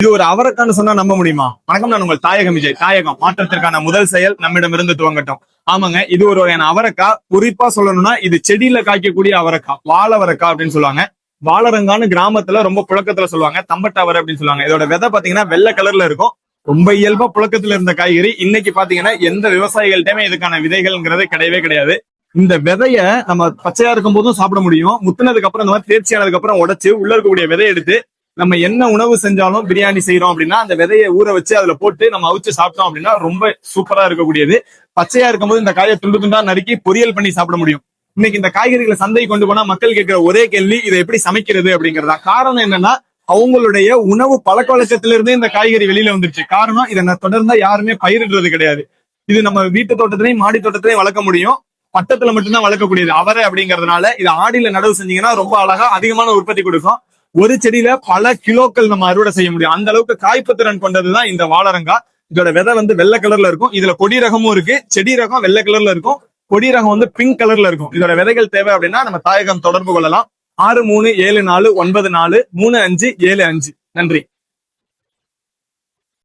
இது ஒரு அவரைக்கான்னு சொன்னா நம்ப முடியுமா? வணக்கம், நான் உங்கள் தாயகம் விஜய். தாயகம் மாற்றத்திற்கான முதல் செயல் நம்மிடமிருந்து துவங்கட்டும். ஆமாங்க, இது ஒரு வகையான அவரைக்காய். குறிப்பா சொல்லணும்னா இது செடியில காய்க்கக்கூடிய அவரைக்காய், வாழவரைக்காய் அப்படின்னு சொல்லுவாங்க. வாழரங்கான்னு கிராமத்துல ரொம்ப புழக்கத்துல சொல்லுவாங்க. தம்பட்ட அவரை அப்படின்னு சொல்லுவாங்க. இதோட விதை பாத்தீங்கன்னா வெள்ளை கலர்ல இருக்கும். ரொம்ப இயல்பா புழக்கத்துல இருந்த காய்கறி. இன்னைக்கு பாத்தீங்கன்னா எந்த விவசாயிகள்கிட்டயுமே இதுக்கான விதைகள்ங்கிறது கிடையவே கிடையாது. இந்த விதைய நம்ம பச்சையா இருக்கும் போதும் சாப்பிட முடியும். முத்தினதுக்கு அப்புறம் இந்த மாதிரி தேர்ச்சி ஆனதுக்கு அப்புறம் உடைச்சு உள்ள இருக்கக்கூடிய விதையை எடுத்து நம்ம என்ன உணவு செஞ்சாலும் பிரியாணி செய்யறோம் அப்படின்னா அந்த விதையை ஊற வச்சு அதுல போட்டு நம்ம அவிச்சு சாப்பிட்டோம் அப்படின்னா ரொம்ப சூப்பரா இருக்கக்கூடியது. பச்சையா இருக்கும்போது இந்த காயை துண்டு துண்டா நறுக்கி பொரியல் பண்ணி சாப்பிட முடியும். இன்னைக்கு இந்த காய்கறிகளை சந்தை கொண்டு போனா மக்கள் கேட்கிற ஒரே கேள்வி, இதை எப்படி சமைக்கிறது அப்படிங்கறதா. காரணம் என்னன்னா, அவங்களுடைய உணவு பழக்க வழக்கத்திலிருந்தே இந்த காய்கறி வெளியில வந்துருச்சு. காரணம், இதை தொடர்ந்தா யாருமே பயிரிடுறது கிடையாது. இது நம்ம வீட்டு தோட்டத்திலையும் மாடி தோட்டத்திலையும் வளர்க்க முடியும். பட்டத்துல மட்டும்தான் வளர்க்கக்கூடியது அவரை அப்படிங்கறதுனால இதை ஆடியில நடவு செஞ்சீங்கன்னா ரொம்ப அழகா அதிகமான உற்பத்தி கொடுக்கும். ஒரு செடியில பல கிலோக்கள் நம்ம அறுவடை செய்ய முடியும். அந்த அளவுக்கு காய்ப்பு திறன் கொண்டதுதான் இந்த வாழரங்கா. இதோட விதை வெள்ளை கலர்ல இருக்கும். இதுல கொடி ரகமும் இருக்கு. செடி ரகம் வெள்ளை கலர்ல இருக்கும். கொடி ரகம் பிங்க் கலர்ல இருக்கும். இதோட விதைகள் தேவை அப்படின்னா நம்ம தாயகம் தொடர்பு கொள்ளலாம். 6374943575. நன்றி.